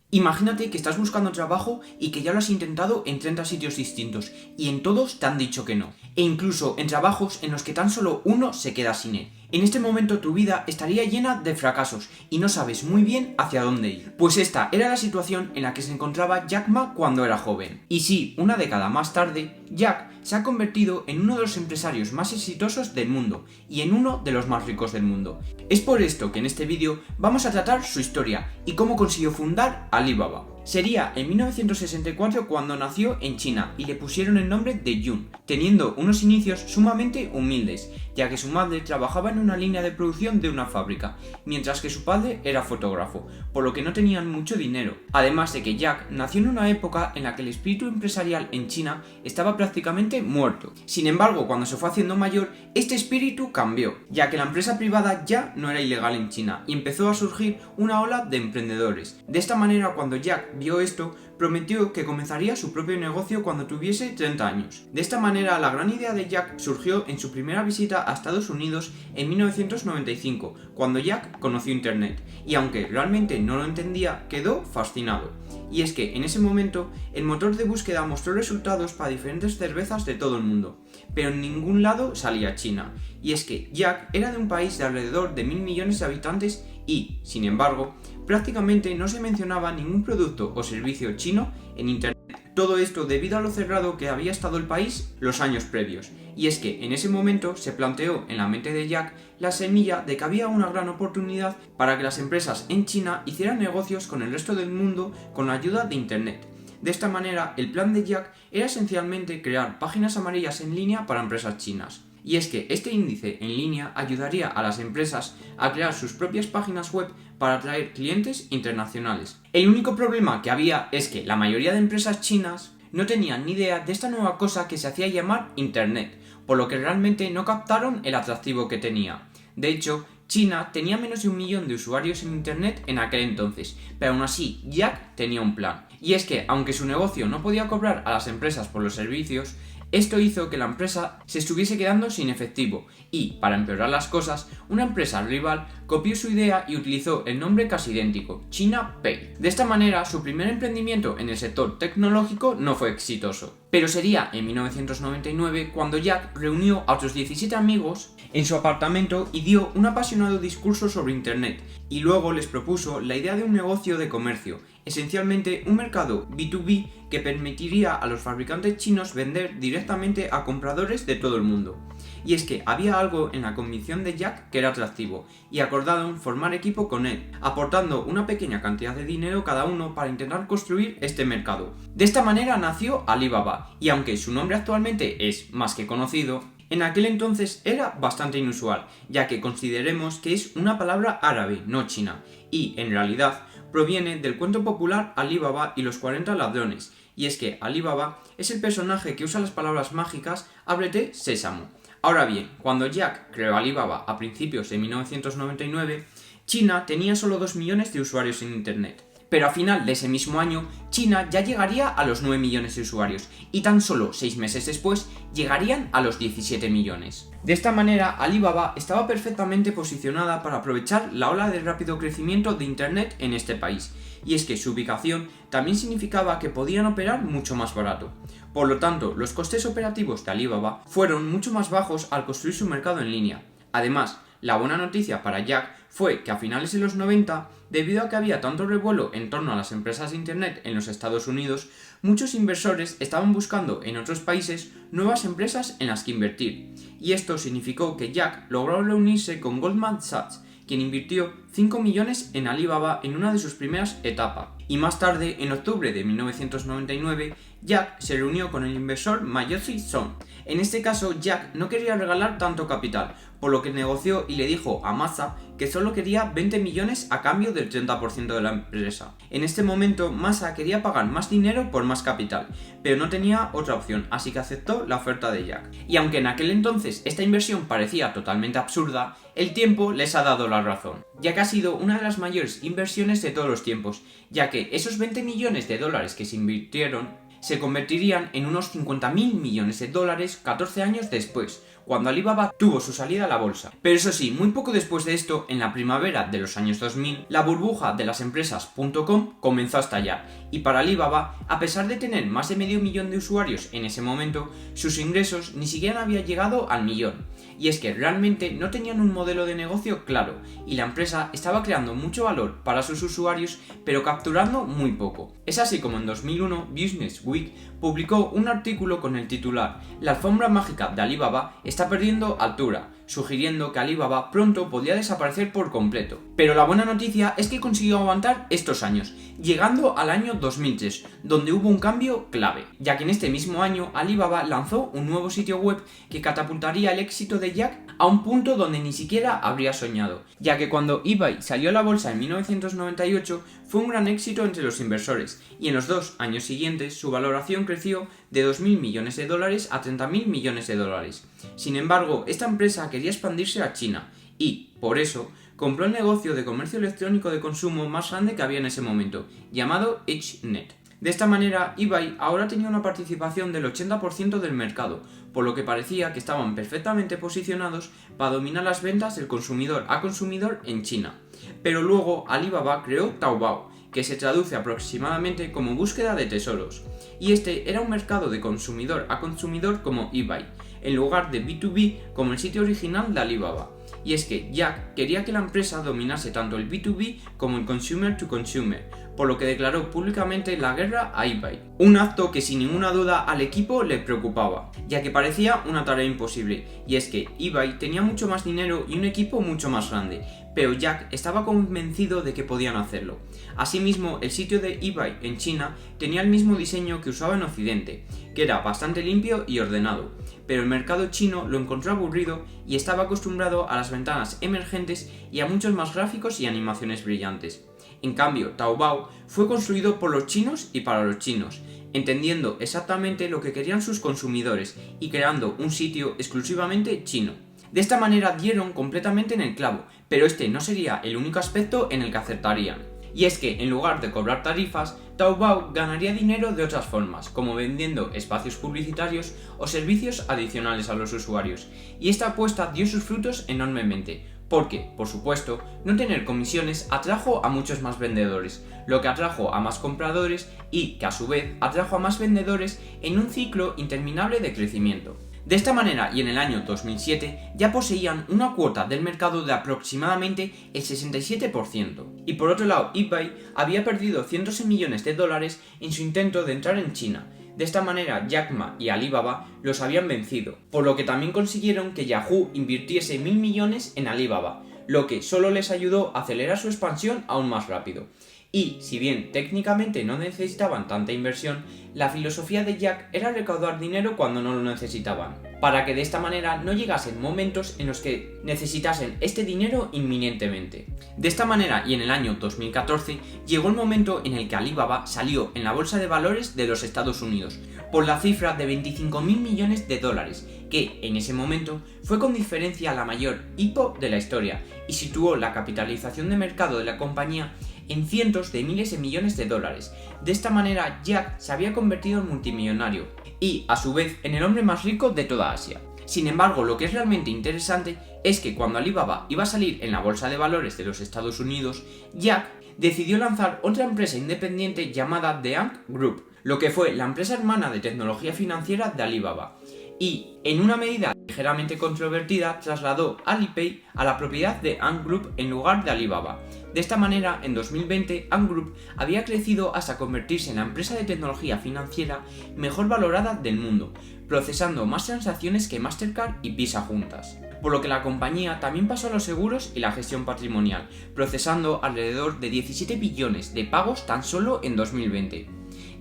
Imagínate que estás buscando trabajo y que ya lo has intentado en 30 sitios distintos y en todos te han dicho que no. E incluso en trabajos en los que tan solo uno se queda sin él. En este momento tu vida estaría llena de fracasos y no sabes muy bien hacia dónde ir. Pues esta era la situación en la que se encontraba Jack Ma cuando era joven. Y sí, una década más tarde, Jack se ha convertido en uno de los empresarios más exitosos del mundo y en uno de los más ricos del mundo. Es por esto que en este vídeo vamos a tratar su historia y cómo consiguió fundar Alibaba. Sería en 1964 cuando nació en China y le pusieron el nombre de Jun, teniendo unos inicios sumamente humildes, ya que su madre trabajaba en una línea de producción de una fábrica, mientras que su padre era fotógrafo, por lo que no tenían mucho dinero. Además de que Jack nació en una época en la que el espíritu empresarial en China estaba prácticamente muerto. Sin embargo, cuando se fue haciendo mayor, este espíritu cambió, ya que la empresa privada ya no era ilegal en China y empezó a surgir una ola de emprendedores. De esta manera, cuando Jack vio esto, prometió que comenzaría su propio negocio cuando tuviese 30 años. De esta manera, la gran idea de Jack surgió en su primera visita a Estados Unidos en 1995, cuando Jack conoció Internet, y aunque realmente no lo entendía, quedó fascinado. Y es que en ese momento, el motor de búsqueda mostró resultados para diferentes cervezas de todo el mundo, pero en ningún lado salía China. Y es que Jack era de un país de alrededor de 1000 millones de habitantes y, sin embargo, prácticamente no se mencionaba ningún producto o servicio chino en Internet. Todo esto debido a lo cerrado que había estado el país los años previos. Y es que en ese momento se planteó en la mente de Jack la semilla de que había una gran oportunidad para que las empresas en China hicieran negocios con el resto del mundo con la ayuda de Internet. De esta manera, el plan de Jack era esencialmente crear páginas amarillas en línea para empresas chinas. Y es que este índice en línea ayudaría a las empresas a crear sus propias páginas web para atraer clientes internacionales. El único problema que había es que la mayoría de empresas chinas no tenían ni idea de esta nueva cosa que se hacía llamar Internet, por lo que realmente no captaron el atractivo que tenía. De hecho, China tenía menos de 1 millón de usuarios en Internet en aquel entonces, pero aún así Jack tenía un plan. Y es que, aunque su negocio no podía cobrar a las empresas por los servicios, esto hizo que la empresa se estuviese quedando sin efectivo y, para empeorar las cosas, una empresa rival copió su idea y utilizó el nombre casi idéntico, China Pay. De esta manera, su primer emprendimiento en el sector tecnológico no fue exitoso. Pero sería en 1999 cuando Jack reunió a otros 17 amigos en su apartamento y dio un apasionado discurso sobre Internet, y luego les propuso la idea de un negocio de comercio, esencialmente un mercado B2B que permitiría a los fabricantes chinos vender directamente a compradores de todo el mundo. Y es que había algo en la convicción de Jack que era atractivo, y acordaron formar equipo con él, aportando una pequeña cantidad de dinero cada uno para intentar construir este mercado. De esta manera nació Alibaba, y aunque su nombre actualmente es más que conocido, en aquel entonces era bastante inusual, ya que consideremos que es una palabra árabe, no china, y en realidad proviene del cuento popular Alibaba y los 40 ladrones, y es que Alibaba es el personaje que usa las palabras mágicas ábrete sésamo. Ahora bien, cuando Jack creó Alibaba a principios de 1999, China tenía solo 2 millones de usuarios en Internet. Pero a final de ese mismo año, China ya llegaría a los 9 millones de usuarios y tan solo 6 meses después llegarían a los 17 millones. De esta manera, Alibaba estaba perfectamente posicionada para aprovechar la ola de rápido crecimiento de Internet en este país, y es que su ubicación también significaba que podían operar mucho más barato. Por lo tanto, los costes operativos de Alibaba fueron mucho más bajos al construir su mercado en línea. Además, la buena noticia para Jack fue que a finales de los 90, debido a que había tanto revuelo en torno a las empresas de Internet en los Estados Unidos, muchos inversores estaban buscando en otros países nuevas empresas en las que invertir. Y esto significó que Jack logró reunirse con Goldman Sachs, quien invirtió 5 millones en Alibaba en una de sus primeras etapas. Y más tarde, en octubre de 1999, Jack se reunió con el inversor Masayoshi Son. En este caso, Jack no quería regalar tanto capital, por lo que negoció y le dijo a Masa que solo quería 20 millones a cambio del 30% de la empresa. En este momento, Masa quería pagar más dinero por más capital, pero no tenía otra opción, así que aceptó la oferta de Jack. Y aunque en aquel entonces esta inversión parecía totalmente absurda, el tiempo les ha dado la razón, ya que ha sido una de las mayores inversiones de todos los tiempos, ya que esos 20 millones de dólares que se invirtieron se convertirían en unos 50.000 millones de dólares 14 años después, cuando Alibaba tuvo su salida a la bolsa. Pero eso sí, muy poco después de esto, en la primavera de los años 2000, la burbuja de las empresas .com comenzó a estallar, y para Alibaba, a pesar de tener más de medio millón de usuarios en ese momento, sus ingresos ni siquiera habían llegado al millón. Y es que realmente no tenían un modelo de negocio claro, y la empresa estaba creando mucho valor para sus usuarios, pero capturando muy poco. Es así como en 2001 Business Week publicó un artículo con el titular "La alfombra mágica de Alibaba está perdiendo altura", sugiriendo que Alibaba pronto podría desaparecer por completo. Pero la buena noticia es que consiguió aguantar estos años, llegando al año 2003, donde hubo un cambio clave, ya que en este mismo año Alibaba lanzó un nuevo sitio web que catapultaría el éxito de Jack a un punto donde ni siquiera habría soñado, ya que cuando eBay salió a la bolsa en 1998 fue un gran éxito entre los inversores, y en los 2 años siguientes su valoración creció de 2.000 millones de dólares a 30.000 millones de dólares. Sin embargo, esta empresa quería expandirse a China y, por eso, compró el negocio de comercio electrónico de consumo más grande que había en ese momento, llamado HNet. De esta manera, eBay ahora tenía una participación del 80% del mercado, por lo que parecía que estaban perfectamente posicionados para dominar las ventas del consumidor a consumidor en China. Pero luego Alibaba creó Taobao, que se traduce aproximadamente como búsqueda de tesoros, y este era un mercado de consumidor a consumidor como eBay, en lugar de B2B como el sitio original de Alibaba. Y es que Jack quería que la empresa dominase tanto el B2B como el consumer to consumer, por lo que declaró públicamente la guerra a eBay. Un acto que sin ninguna duda al equipo le preocupaba, ya que parecía una tarea imposible, y es que eBay tenía mucho más dinero y un equipo mucho más grande, pero Jack estaba convencido de que podían hacerlo. Asimismo, el sitio de eBay en China tenía el mismo diseño que usaba en Occidente, que era bastante limpio y ordenado, pero el mercado chino lo encontró aburrido y estaba acostumbrado a las ventanas emergentes y a muchos más gráficos y animaciones brillantes. En cambio, Taobao fue construido por los chinos y para los chinos, entendiendo exactamente lo que querían sus consumidores y creando un sitio exclusivamente chino. De esta manera dieron completamente en el clavo, pero este no sería el único aspecto en el que acertarían. Y es que, en lugar de cobrar tarifas, Taobao ganaría dinero de otras formas, como vendiendo espacios publicitarios o servicios adicionales a los usuarios. Y esta apuesta dio sus frutos enormemente, porque, por supuesto, no tener comisiones atrajo a muchos más vendedores, lo que atrajo a más compradores y que a su vez atrajo a más vendedores en un ciclo interminable de crecimiento. De esta manera, y en el año 2007, ya poseían una cuota del mercado de aproximadamente el 67%. Y por otro lado, eBay había perdido cientos de millones de dólares en su intento de entrar en China. De esta manera, Jack Ma y Alibaba los habían vencido, por lo que también consiguieron que Yahoo invirtiese 1.000 millones en Alibaba, lo que solo les ayudó a acelerar su expansión aún más rápido. Y, si bien técnicamente no necesitaban tanta inversión, la filosofía de Jack era recaudar dinero cuando no lo necesitaban, para que de esta manera no llegasen momentos en los que necesitasen este dinero inminentemente. De esta manera, y en el año 2014, llegó el momento en el que Alibaba salió en la bolsa de valores de los Estados Unidos, por la cifra de 25.000 millones de dólares, que en ese momento fue con diferencia la mayor hipo de la historia, y situó la capitalización de mercado de la compañía en cientos de miles de millones de dólares. De esta manera, Jack se había convertido en multimillonario y, a su vez, en el hombre más rico de toda Asia. Sin embargo, lo que es realmente interesante es que cuando Alibaba iba a salir en la bolsa de valores de los Estados Unidos, Jack decidió lanzar otra empresa independiente llamada The Ant Group, lo que fue la empresa hermana de tecnología financiera de Alibaba, y, en una medida ligeramente controvertida, trasladó Alipay a la propiedad de Ant Group en lugar de Alibaba. De esta manera, en 2020, Ant Group había crecido hasta convertirse en la empresa de tecnología financiera mejor valorada del mundo, procesando más transacciones que Mastercard y Visa juntas. Por lo que la compañía también pasó a los seguros y la gestión patrimonial, procesando alrededor de 17 billones de pagos tan solo en 2020.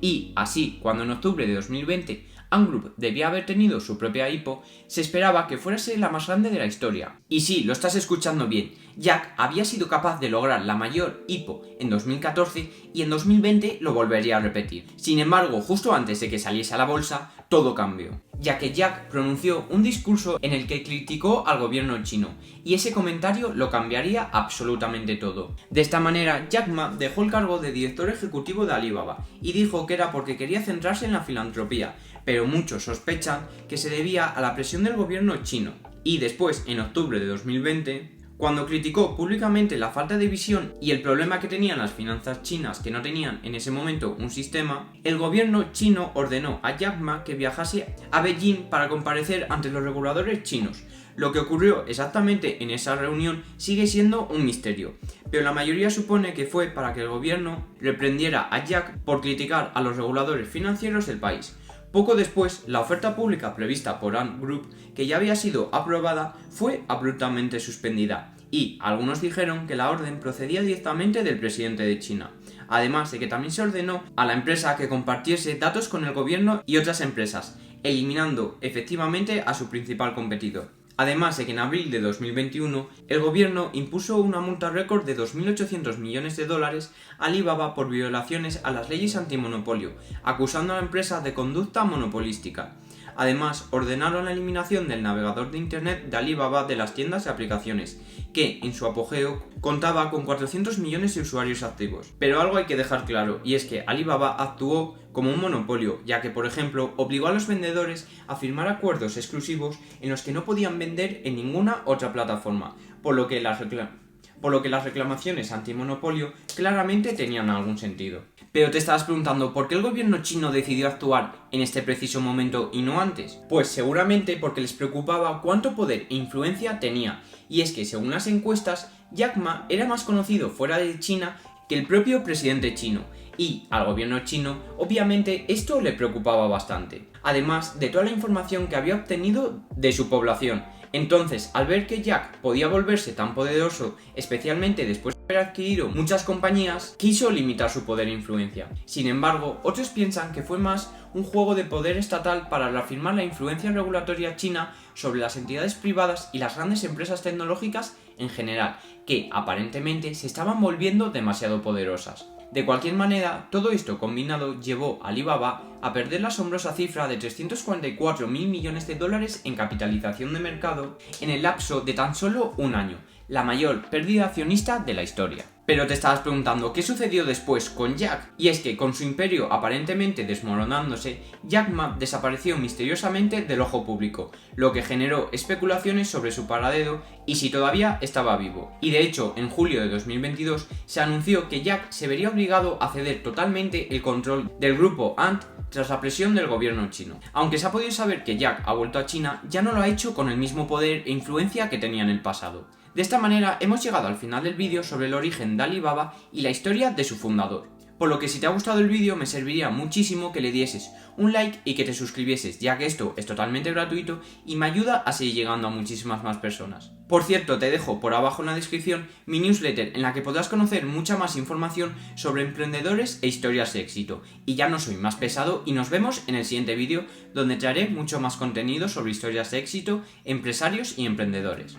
Y, así, cuando en octubre de 2020 Ant Group debía haber tenido su propia IPO, se esperaba que fuese la más grande de la historia. Y sí, lo estás escuchando bien, Jack había sido capaz de lograr la mayor IPO en 2014 y en 2020 lo volvería a repetir. Sin embargo, justo antes de que saliese a la bolsa, todo cambió, ya que Jack pronunció un discurso en el que criticó al gobierno chino, y ese comentario lo cambiaría absolutamente todo. De esta manera, Jack Ma dejó el cargo de director ejecutivo de Alibaba y dijo que era porque quería centrarse en la filantropía, pero muchos sospechan que se debía a la presión del gobierno chino. Y después, en octubre de 2020, cuando criticó públicamente la falta de visión y el problema que tenían las finanzas chinas, que no tenían en ese momento un sistema, el gobierno chino ordenó a Jack Ma que viajase a Beijing para comparecer ante los reguladores chinos. Lo que ocurrió exactamente en esa reunión sigue siendo un misterio, pero la mayoría supone que fue para que el gobierno reprendiera a Jack por criticar a los reguladores financieros del país. Poco después, la oferta pública prevista por Ant Group, que ya había sido aprobada, fue abruptamente suspendida, y algunos dijeron que la orden procedía directamente del presidente de China. Además de que también se ordenó a la empresa que compartiese datos con el gobierno y otras empresas, eliminando efectivamente a su principal competidor. Además de que en abril de 2021 el gobierno impuso una multa récord de 2.800 millones de dólares a Alibaba por violaciones a las leyes antimonopolio, acusando a la empresa de conducta monopolística. Además, ordenaron la eliminación del navegador de internet de Alibaba de las tiendas de aplicaciones, que en su apogeo contaba con 400 millones de usuarios activos. Pero algo hay que dejar claro, y es que Alibaba actuó como un monopolio, ya que, por ejemplo, obligó a los vendedores a firmar acuerdos exclusivos en los que no podían vender en ninguna otra plataforma, por lo que las reclamaciones antimonopolio claramente tenían algún sentido. Pero te estarás preguntando, ¿por qué el gobierno chino decidió actuar en este preciso momento y no antes? Pues seguramente porque les preocupaba cuánto poder e influencia tenía, y es que según las encuestas, Jack Ma era más conocido fuera de China que el propio presidente chino, y al gobierno chino obviamente esto le preocupaba bastante, además de toda la información que había obtenido de su población. Entonces, al ver que Jack podía volverse tan poderoso, especialmente después de haber adquirido muchas compañías, quiso limitar su poder e influencia. Sin embargo, otros piensan que fue más un juego de poder estatal para reafirmar la influencia regulatoria china sobre las entidades privadas y las grandes empresas tecnológicas en general, que aparentemente se estaban volviendo demasiado poderosas. De cualquier manera, todo esto combinado llevó a Alibaba a perder la asombrosa cifra de 344.000 millones de dólares en capitalización de mercado en el lapso de tan solo un año, la mayor pérdida accionista de la historia. Pero te estabas preguntando, ¿qué sucedió después con Jack? Y es que con su imperio aparentemente desmoronándose, Jack Ma desapareció misteriosamente del ojo público, lo que generó especulaciones sobre su paradero y si todavía estaba vivo. Y de hecho, en julio de 2022 se anunció que Jack se vería obligado a ceder totalmente el control del grupo Ant tras la presión del gobierno chino. Aunque se ha podido saber que Jack ha vuelto a China, ya no lo ha hecho con el mismo poder e influencia que tenía en el pasado. De esta manera hemos llegado al final del vídeo sobre el origen de Alibaba y la historia de su fundador. Por lo que si te ha gustado el vídeo me serviría muchísimo que le dieses un like y que te suscribieses, ya que esto es totalmente gratuito y me ayuda a seguir llegando a muchísimas más personas. Por cierto, te dejo por abajo en la descripción mi newsletter en la que podrás conocer mucha más información sobre emprendedores e historias de éxito. Y ya no soy más pesado y nos vemos en el siguiente vídeo donde traeré mucho más contenido sobre historias de éxito, empresarios y emprendedores.